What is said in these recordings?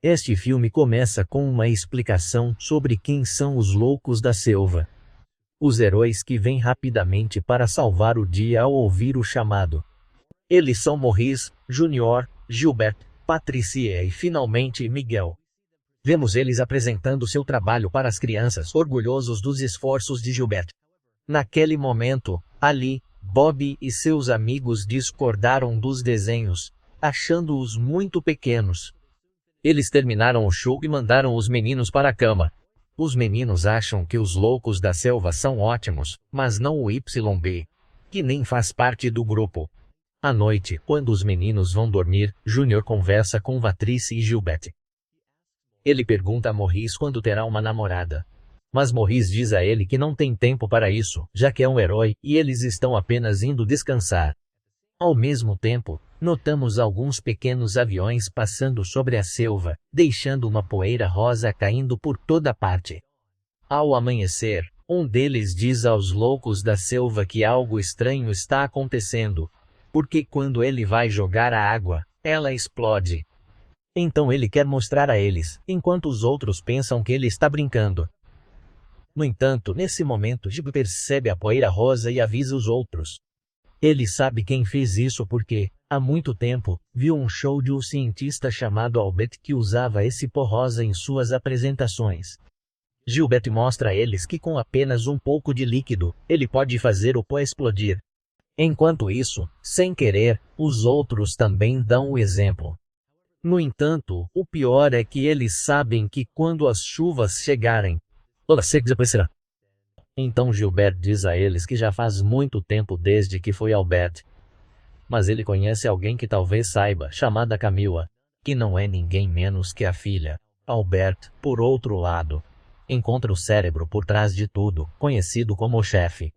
Este filme começa com uma explicação sobre quem são os loucos da selva. Os heróis que vêm rapidamente para salvar o dia ao ouvir o chamado. Eles são Maurice, Junior, Gilbert, Patricia e finalmente Miguel. Vemos eles apresentando seu trabalho para as crianças, orgulhosos dos esforços de Gilbert. Naquele momento, Ali, Bob e seus amigos discordaram dos desenhos, achando-os muito pequenos. Eles terminaram o show e mandaram os meninos para a cama. Os meninos acham que os loucos da selva são ótimos, mas não o YB, que nem faz parte do grupo. À noite, quando os meninos vão dormir, Junior conversa com Patrice e Gilbert. Ele pergunta a Maurice quando terá uma namorada. Mas Maurice diz a ele que não tem tempo para isso, já que é um herói e eles estão apenas indo descansar. Ao mesmo tempo, notamos alguns pequenos aviões passando sobre a selva, deixando uma poeira rosa caindo por toda parte. Ao amanhecer, um deles diz aos loucos da selva que algo estranho está acontecendo, porque quando ele vai jogar a água, ela explode. Então ele quer mostrar a eles, enquanto os outros pensam que ele está brincando. No entanto, nesse momento Gib percebe a poeira rosa e avisa os outros. Ele sabe quem fez isso porque, há muito tempo, viu um show de um cientista chamado Albert que usava esse pó rosa em suas apresentações. Gilbert mostra a eles que com apenas um pouco de líquido, ele pode fazer o pó explodir. Enquanto isso, sem querer, os outros também dão o exemplo. No entanto, o pior é que eles sabem que quando as chuvas chegarem, toda seca desaparecerá. Então Gilbert diz a eles que já faz muito tempo desde que foi Albert. Mas ele conhece alguém que talvez saiba, chamada Camila, que não é ninguém menos que a filha. Albert, por outro lado, encontra o cérebro por trás de tudo, conhecido como o chefe,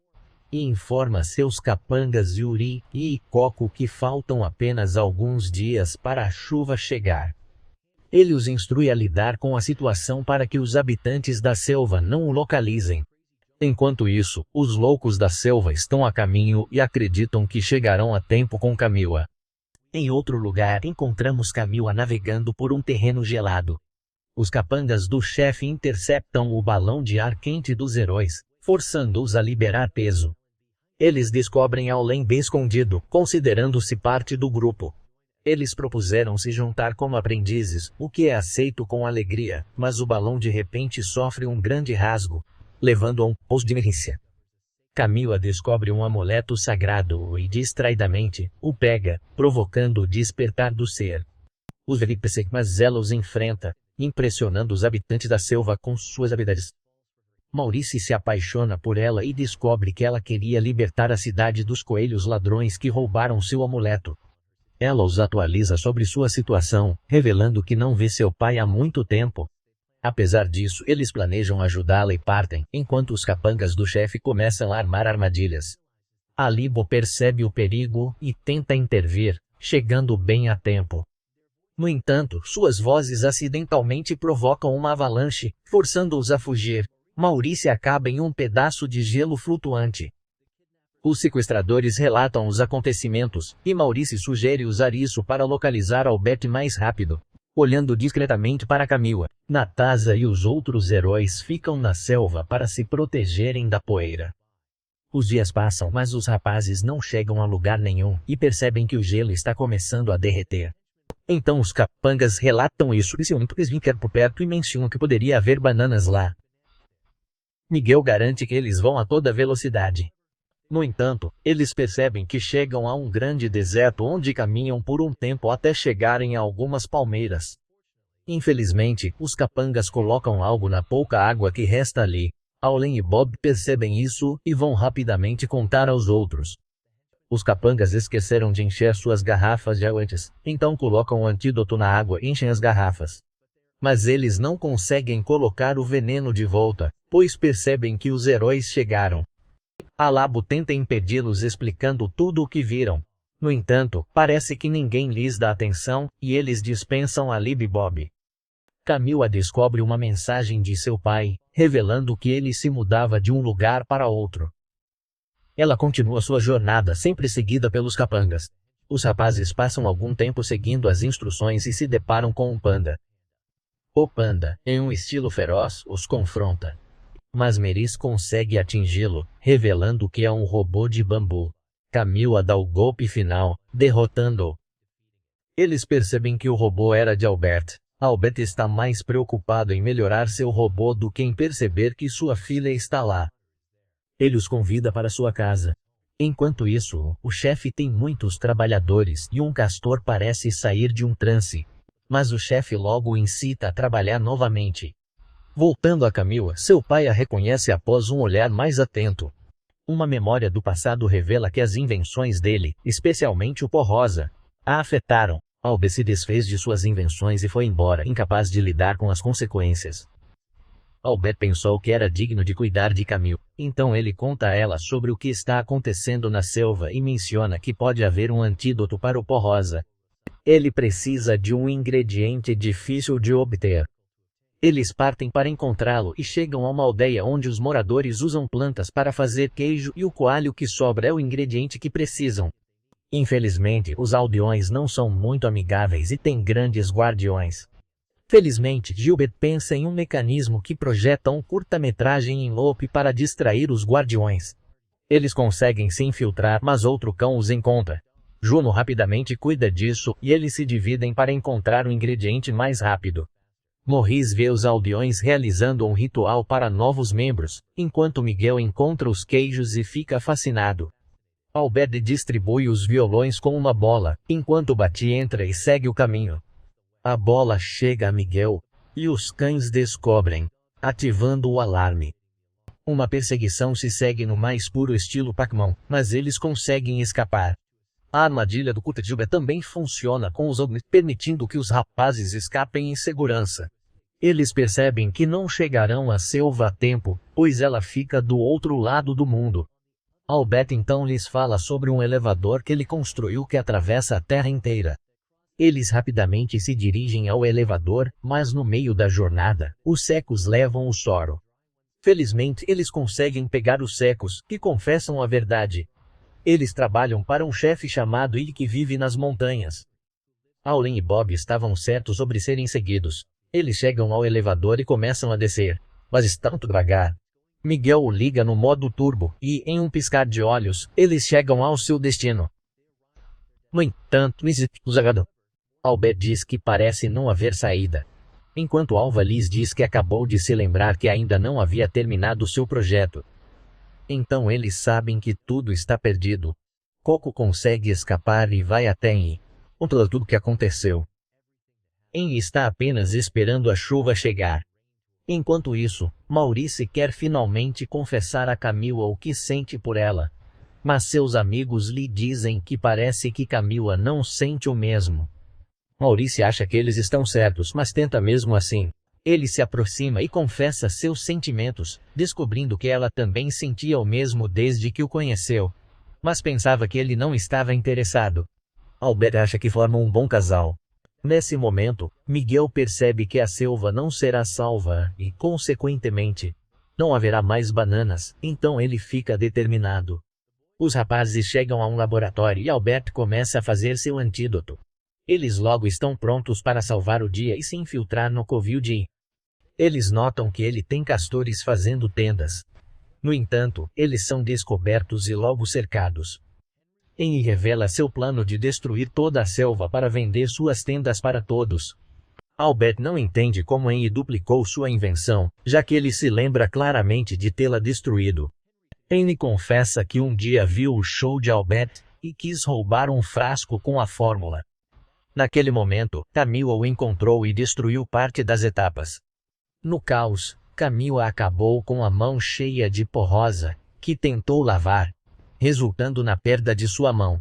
e informa seus capangas Yuri e Coco que faltam apenas alguns dias para a chuva chegar. Ele os instrui a lidar com a situação para que os habitantes da selva não o localizem. Enquanto isso, os loucos da selva estão a caminho e acreditam que chegarão a tempo com Camila. Em outro lugar, encontramos Camila navegando por um terreno gelado. Os capangas do chefe interceptam o balão de ar quente dos heróis, forçando-os a liberar peso. Eles descobrem Aulen bem escondido, considerando-se parte do grupo. Eles propuseram se juntar como aprendizes, o que é aceito com alegria, mas o balão de repente sofre um grande rasgo, levando a um pouso de emergência. Camila descobre um amuleto sagrado e distraidamente o pega, provocando o despertar do ser. Os VPC, mas ela os enfrenta, impressionando os habitantes da selva com suas habilidades. Maurice se apaixona por ela e descobre que ela queria libertar a cidade dos coelhos ladrões que roubaram seu amuleto. Ela os atualiza sobre sua situação, revelando que não vê seu pai há muito tempo. Apesar disso, eles planejam ajudá-la e partem, enquanto os capangas do chefe começam a armar armadilhas. Alibo percebe o perigo e tenta intervir, chegando bem a tempo. No entanto, suas vozes acidentalmente provocam uma avalanche, forçando-os a fugir. Maurice acaba em um pedaço de gelo flutuante. Os sequestradores relatam os acontecimentos, e Maurice sugere usar isso para localizar Albert mais rápido. Olhando discretamente para Camila, Natasha e os outros heróis ficam na selva para se protegerem da poeira. Os dias passam, mas os rapazes não chegam a lugar nenhum e percebem que o gelo está começando a derreter. Então os capangas relatam isso e se unem porque eles vêm por perto e mencionam que poderia haver bananas lá. Miguel garante que eles vão a toda velocidade. No entanto, eles percebem que chegam a um grande deserto onde caminham por um tempo até chegarem a algumas palmeiras. Infelizmente, os capangas colocam algo na pouca água que resta ali. Aulen e Bob percebem isso e vão rapidamente contar aos outros. Os capangas esqueceram de encher suas garrafas de água antes, então colocam o antídoto na água e enchem as garrafas. Mas eles não conseguem colocar o veneno de volta, pois percebem que os heróis chegaram. Alabo tenta impedi-los explicando tudo o que viram. No entanto, parece que ninguém lhes dá atenção, e eles dispensam Alib e Bob. Camila descobre uma mensagem de seu pai, revelando que ele se mudava de um lugar para outro. Ela continua sua jornada, sempre seguida pelos capangas. Os rapazes passam algum tempo seguindo as instruções e se deparam com um panda. O panda, em um estilo feroz, os confronta. Mas Meris consegue atingi-lo, revelando que é um robô de bambu. Camila dá o golpe final, derrotando-o. Eles percebem que o robô era de Albert. Albert está mais preocupado em melhorar seu robô do que em perceber que sua filha está lá. Ele os convida para sua casa. Enquanto isso, o chefe tem muitos trabalhadores e um castor parece sair de um transe. Mas o chefe logo o incita a trabalhar novamente. Voltando a Camila, seu pai a reconhece após um olhar mais atento. Uma memória do passado revela que as invenções dele, especialmente o pó rosa, a afetaram. Albert se desfez de suas invenções e foi embora, incapaz de lidar com as consequências. Albert pensou que era digno de cuidar de Camila. Então ele conta a ela sobre o que está acontecendo na selva e menciona que pode haver um antídoto para o pó rosa. Ele precisa de um ingrediente difícil de obter. Eles partem para encontrá-lo e chegam a uma aldeia onde os moradores usam plantas para fazer queijo e o coalho que sobra é o ingrediente que precisam. Infelizmente, os aldeões não são muito amigáveis e têm grandes guardiões. Felizmente, Gilbert pensa em um mecanismo que projeta um curta-metragem em loop para distrair os guardiões. Eles conseguem se infiltrar, mas outro cão os encontra. Juno rapidamente cuida disso e eles se dividem para encontrar o ingrediente mais rápido. Maurice vê os aldeões realizando um ritual para novos membros, enquanto Miguel encontra os queijos e fica fascinado. Albert distribui os violões com uma bola, enquanto Bati entra e segue o caminho. A bola chega a Miguel, e os cães descobrem, ativando o alarme. Uma perseguição se segue no mais puro estilo Pac-Man, mas eles conseguem escapar. A armadilha do Curta Gilbert também funciona com os ogros, permitindo que os rapazes escapem em segurança. Eles percebem que não chegarão à selva a tempo, pois ela fica do outro lado do mundo. Albert então lhes fala sobre um elevador que ele construiu que atravessa a terra inteira. Eles rapidamente se dirigem ao elevador, mas no meio da jornada, os secos levam o soro. Felizmente eles conseguem pegar os secos, que confessam a verdade. Eles trabalham para um chefe chamado Illy que vive nas montanhas. Aulin e Bob estavam certos sobre serem seguidos. Eles chegam ao elevador e começam a descer, mas estão muito devagar. Miguel o liga no modo turbo, e, em um piscar de olhos, eles chegam ao seu destino. No entanto, Albert diz que parece não haver saída. Enquanto Alva lhes diz que acabou de se lembrar que ainda não havia terminado seu projeto. Então eles sabem que tudo está perdido. Coco consegue escapar e vai até Henry. Conta tudo o que aconteceu. Henry está apenas esperando a chuva chegar. Enquanto isso, Maurice quer finalmente confessar a Camila o que sente por ela. Mas seus amigos lhe dizem que parece que Camila não sente o mesmo. Maurice acha que eles estão certos, mas tenta mesmo assim. Ele se aproxima e confessa seus sentimentos, descobrindo que ela também sentia o mesmo desde que o conheceu. Mas pensava que ele não estava interessado. Albert acha que formam um bom casal. Nesse momento, Miguel percebe que a selva não será salva e, consequentemente, não haverá mais bananas, então ele fica determinado. Os rapazes chegam a um laboratório e Albert começa a fazer seu antídoto. Eles logo estão prontos para salvar o dia e se infiltrar no covil de Henry. Eles notam que ele tem castores fazendo tendas. No entanto, eles são descobertos e logo cercados. Henry revela seu plano de destruir toda a selva para vender suas tendas para todos. Albert não entende como Henry duplicou sua invenção, já que ele se lembra claramente de tê-la destruído. Henry confessa que um dia viu o show de Albert e quis roubar um frasco com a fórmula. Naquele momento, Camila o encontrou e destruiu parte das etapas. No caos, Camila acabou com a mão cheia de pó rosa, que tentou lavar, resultando na perda de sua mão.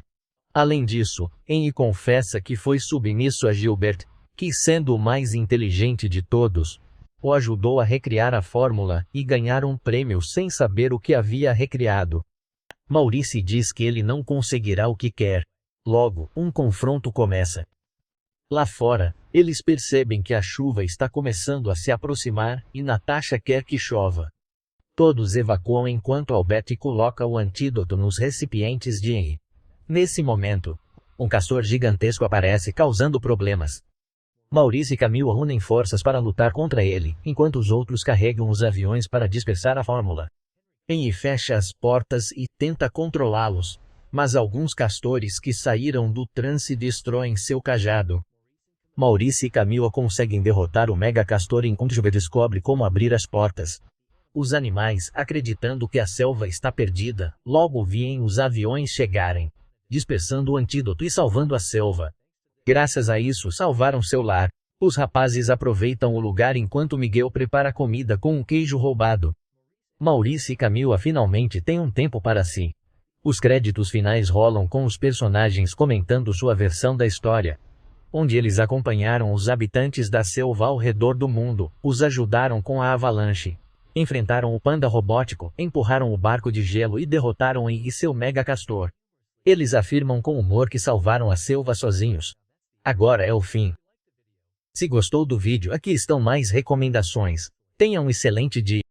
Além disso, Henry confessa que foi submisso a Gilbert, que sendo o mais inteligente de todos, o ajudou a recriar a fórmula e ganhar um prêmio sem saber o que havia recriado. Maurice diz que ele não conseguirá o que quer. Logo, um confronto começa. Lá fora, eles percebem que a chuva está começando a se aproximar e Natasha quer que chova. Todos evacuam enquanto Albert coloca o antídoto nos recipientes de Henry. Nesse momento, um castor gigantesco aparece causando problemas. Maurice e Camille unem forças para lutar contra ele, enquanto os outros carregam os aviões para dispersar a fórmula. Henry fecha as portas e tenta controlá-los, mas alguns castores que saíram do transe destroem seu cajado. Maurice e Camille conseguem derrotar o Mega Castor enquanto Juve descobre como abrir as portas. Os animais, acreditando que a selva está perdida, logo veem os aviões chegarem, dispersando o antídoto e salvando a selva. Graças a isso salvaram seu lar. Os rapazes aproveitam o lugar enquanto Miguel prepara comida com um queijo roubado. Maurice e Camille finalmente têm um tempo para si. Os créditos finais rolam com os personagens comentando sua versão da história, onde eles acompanharam os habitantes da selva ao redor do mundo, os ajudaram com a avalanche, enfrentaram o panda robótico, empurraram o barco de gelo e derrotaram Henry e seu Mega Castor. Eles afirmam com humor que salvaram a selva sozinhos. Agora é o fim. Se gostou do vídeo, aqui estão mais recomendações. Tenha um excelente dia.